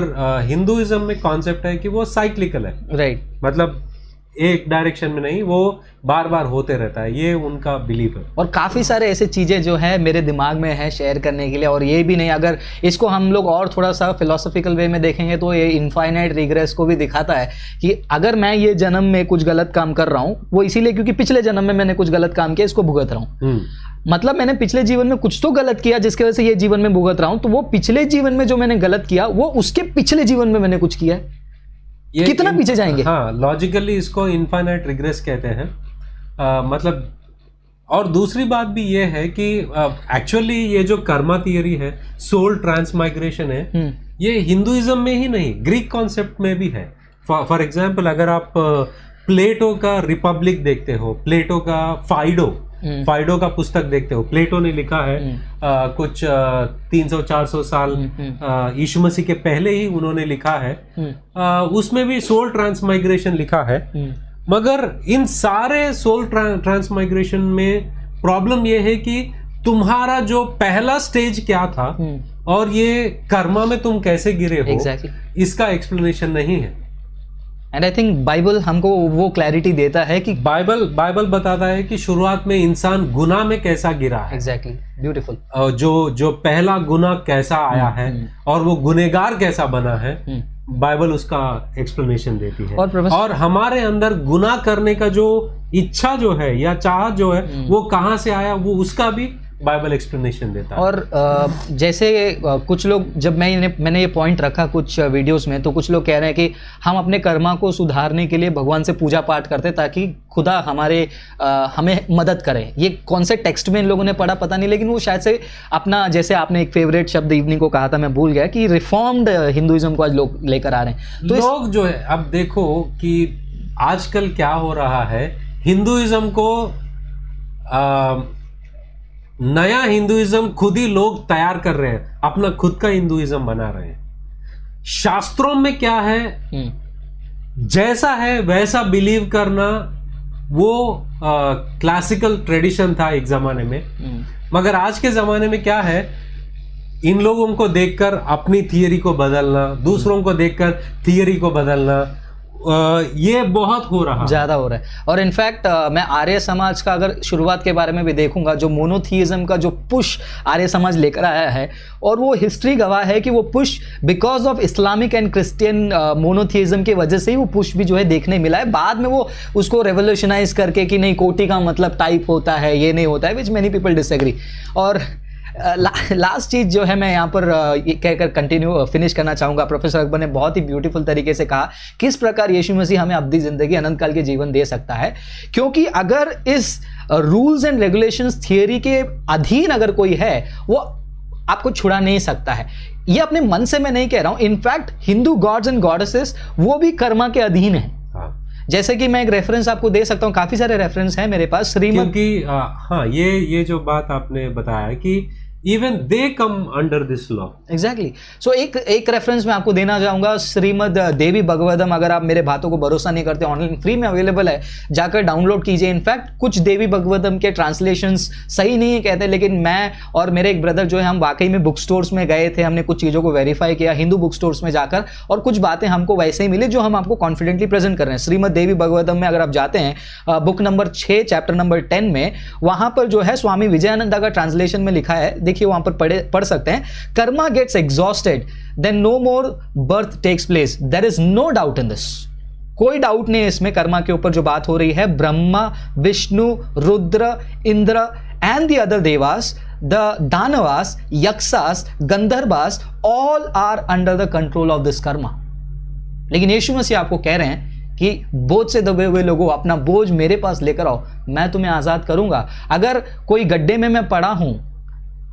हिंदुइज्म में कॉन्सेप्ट है कि वो साइक्लिकल है, राइट। मतलब एक डायरेक्शन में नहीं, वो बार बार होते रहता है, ये उनका बिलीफ है। और काफ़ी सारे ऐसे चीज़ें जो है मेरे दिमाग में है शेयर करने के लिए, और ये भी नहीं, अगर इसको हम लोग और थोड़ा सा फिलोसफिकल वे में देखेंगे तो ये इनफाइनाइट रिग्रेस को भी दिखाता है कि अगर मैं ये जन्म में कुछ गलत काम कर रहा हूँ, वो इसीलिए क्योंकि पिछले जन्म में मैंने कुछ गलत काम किया, इसको भुगत रहा हूँ। मतलब मैंने पिछले जीवन में कुछ तो गलत किया जिसकी वजह से ये जीवन में भुगत रहा हूं, तो वो पिछले जीवन में जो मैंने गलत किया वो उसके पिछले जीवन में मैंने कुछ किया है, ये कितना पीछे जाएंगे? हाँ, लॉजिकली इसको इनफाइनाइट रिग्रेस कहते हैं। मतलब, और दूसरी बात भी ये है कि एक्चुअली ये जो कर्मा थियरी है, सोल ट्रांसमाइग्रेशन है, ये हिंदुइज्म में ही नहीं, ग्रीक कॉन्सेप्ट में भी है। फॉर एग्जाम्पल, अगर आप प्लेटो का रिपब्लिक देखते हो, प्लेटो का फाइडो का पुस्तक देखते हो, प्लेटो ने लिखा है कुछ 300-400 साल यीशु मसीह के पहले ही उन्होंने लिखा है। उसमें भी सोल ट्रांसमाइग्रेशन लिखा है, मगर इन सारे सोल ट्रांसमाइग्रेशन में प्रॉब्लम ये है कि तुम्हारा जो पहला स्टेज क्या था और ये कर्मा में तुम कैसे गिरे हो, इसका एक्सप्लेनेशन नहीं है। एंड आई थिंक बाइबल हमको वो क्लैरिटी देता है कि बाइबल बताता है कि शुरुआत में इंसान गुनाह में कैसा गिरा है। Exactly, beautiful. जो पहला गुनाह कैसा आया है और वो गुनहगार कैसा बना है, बाइबल उसका एक्सप्लेनेशन देती है। और हमारे अंदर गुनाह करने का जो इच्छा जो है या चाहत जो है वो कहाँ से आया, वो उसका भी बाइबल एक्सप्लेनेशन देता है। और जैसे कुछ लोग, जब मैंने ये पॉइंट रखा कुछ वीडियोस में, तो कुछ लोग कह रहे हैं कि हम अपने कर्मा को सुधारने के लिए भगवान से पूजा पाठ करते ताकि खुदा हमें मदद करे। ये कौन से टेक्स्ट में इन लोगों ने पढ़ा पता नहीं, लेकिन वो शायद से अपना, जैसे आपने एक फेवरेट शब्द इवनिंग को कहा था, मैं भूल गया, कि रिफॉर्म्ड हिंदुइज्म को आज लोग लेकर आ रहे हैं। तो लोग जो है, अब देखो कि आजकल क्या हो रहा है, हिंदुइज्म को नया हिंदुइज्म खुद ही लोग तैयार कर रहे हैं, अपना खुद का हिंदुइज्म बना रहे हैं। शास्त्रों में क्या है, जैसा है वैसा बिलीव करना, वो क्लासिकल ट्रेडिशन था एक जमाने में। मगर आज के जमाने में क्या है, इन लोगों को देखकर अपनी थियरी को बदलना, दूसरों को देखकर थियरी को बदलना, ये बहुत हो रहा ज्यादा हो रहा है। और इनफैक्ट मैं आर्य समाज का अगर शुरुआत के बारे में भी देखूंगा, जो मोनोथीइज्म का जो पुश आर्य समाज लेकर आया है, और वो हिस्ट्री गवाह है कि वो push because of Islamic and Christian monotheism की वजह से ही वो पुश भी जो है देखने मिला है। बाद में वो उसको रेवोल्यूशनाइज करके कि नहीं कोटि का मतलब टाइप होता है, ये नहीं होता है, विच मेनी पीपल डिसएग्री। और लास्ट चीज जो है मैं यहाँ पर कहकर कंटिन्यू फिनिश करना चाहूंगा। प्रोफेसर अकबर ने बहुत ही ब्यूटीफुल तरीके से कहा किस प्रकार यीशु मसीह हमें अब्दी जिंदगी अनंत काल के जीवन दे सकता है, क्योंकि अगर इस रूल्स एंड रेगुलेशंस थियरी के अधीन अगर कोई है वो आपको छुड़ा नहीं सकता है। ये अपने मन से मैं नहीं कह रहा हूं, in fact Hindu gods and goddesses वो भी कर्मा के अधीन है। जैसे कि मैं एक रेफरेंस आपको दे सकता हूं, काफी सारे रेफरेंस हैं मेरे पास श्रीमद, क्योंकि हाँ ये जो बात आपने बताया कि even they come under this law. Exactly. So एक रेफरेंस मैं आपको देना चाहूंगा, श्रीमद देवी भगवतम। अगर आप मेरे बातों को भरोसा नहीं करते, ऑनलाइन फ्री में अवेलेबल है, जाकर डाउनलोड कीजिए। इनफैक्ट कुछ देवी भगवतम के ट्रांसलेशंस सही नहीं है कहते, लेकिन मैं और मेरे एक ब्रदर जो है हम वाकई में बुक स्टोर्स में गए थे, हमने कुछ चीज़ों को वेरीफाई किया हिंदू बुक स्टोर्स में जाकर, और कुछ बातें हमको वैसे ही मिली जो हम आपको कॉन्फिडेंटली प्रेजेंट कर रहे हैं। श्रीमद देवी भगवतम में अगर आप जाते हैं बुक नंबर 6 चैप्टर नंबर 10 में, वहां पर जो है स्वामी विजयानंदा का ट्रांसलेशन में लिखा है, देखिए वहां पर पढ़ सकते हैं, karma gets exhausted then no more birth takes place, there is no doubt in this. कोई डाउट नहीं है इसमें, कर्मा के ऊपर जो बात हो रही है। Brahma, Vishnu, Rudra, Indra and the other devas, the danavas, yakshas, gandharvas, all are under the control of this karma. लेकिन यीशु मसीह आपको कह रहे हैं कि बोझ से दबे हुए लोगों, अपना बोझ मेरे पास लेकर आओ, मैं तुम्हें आजाद करूंगा। अगर कोई गड्ढे में मैं पड़ा हूं,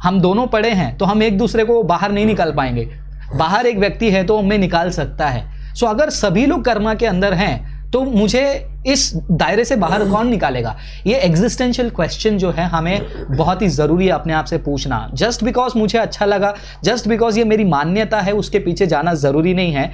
हम दोनों पड़े हैं, तो हम एक दूसरे को बाहर नहीं निकाल पाएंगे। बाहर एक व्यक्ति है तो हमें निकाल सकता है। सो अगर सभी लोग कर्मा के अंदर हैं तो मुझे इस दायरे से बाहर कौन निकालेगा? ये एग्जिस्टेंशियल क्वेश्चन जो है हमें बहुत ही जरूरी है अपने आप से पूछना। जस्ट बिकॉज मुझे अच्छा लगा, जस्ट बिकॉज ये मेरी मान्यता है, उसके पीछे जाना जरूरी नहीं है।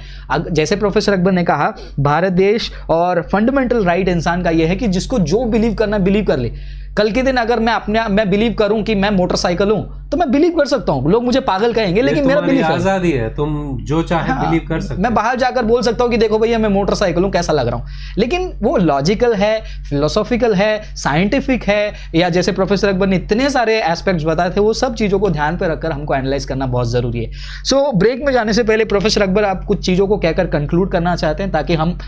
जैसे प्रोफेसर अकबर ने कहा, भारत देश और फंडामेंटल राइट इंसान का यह है कि जिसको जो बिलीव करना बिलीव कर ले। कल के दिन अगर मैं बिलीव करूं कि मैं मोटरसाइकिल हूं तो मैं बिलीव कर सकता हूं, लोग मुझे पागल कहेंगे, लेकिन मेरा बिलीव आजादी है, तुम जो चाहे बिलीव कर सकते हो। मैं बाहर जाकर बोल सकता हूं कि देखो भैया मैं मोटरसाइकिल हूं, कैसा लग रहा हूं, लेकिन वो लॉजिकल है, फिलोसॉफिकल है, साइंटिफिक है, या जैसे प्रोफेसर अकबर ने इतने सारे एस्पेक्ट्स बताए थे, वो सब चीजों को ध्यान पे रखकर हमको एनालाइज करना बहुत जरूरी है। सो ब्रेक में जाने से पहले प्रोफेसर अकबर आप कुछ चीजों को कहकर कंक्लूड करना चाहते हैं, ताकि हम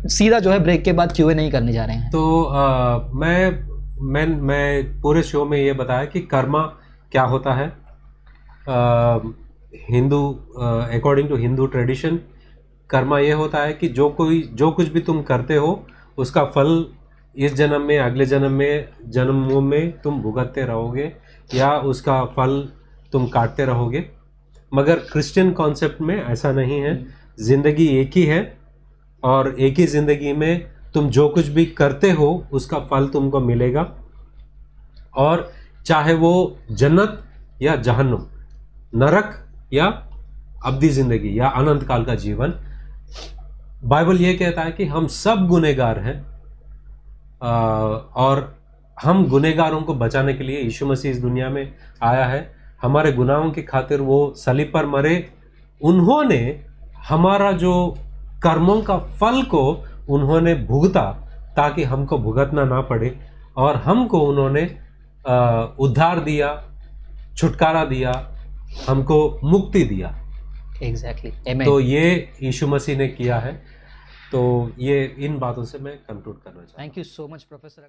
सीधा जो है ब्रेक के बाद क्यूए नहीं करने जा रहे हैं। तो मैं पूरे शो में ये बताया कि कर्मा क्या होता है। Hindu according to Hindu tradition karma ये होता है कि जो कुछ भी तुम करते हो उसका फल इस जन्म में, अगले जन्मों में तुम भुगतते रहोगे, या उसका फल तुम काटते रहोगे। मगर क्रिश्चियन कॉन्सेप्ट में ऐसा नहीं है। जिंदगी एक ही है, और एक ही जिंदगी में तुम जो कुछ भी करते हो उसका फल तुमको मिलेगा, और चाहे वो जन्नत या जहन्नुम, नरक या अब्दी जिंदगी या अनंत काल का जीवन। बाइबल ये कहता है कि हम सब गुनहगार हैं, और हम गुनहगारों को बचाने के लिए यीशु मसीह इस दुनिया में आया है। हमारे गुनाहों की खातिर वो सलीब पर मरे। उन्होंने हमारा जो कर्मों का फल को उन्होंने भुगता, ताकि हमको भुगतना ना पड़े, और हमको उन्होंने उद्धार दिया, छुटकारा दिया, हमको मुक्ति दिया। एग्जैक्टली। तो ये यीशु मसीह ने किया है। तो ये इन बातों से मैं कंक्लूड करना चाहता हूँ। Thank you so much professor.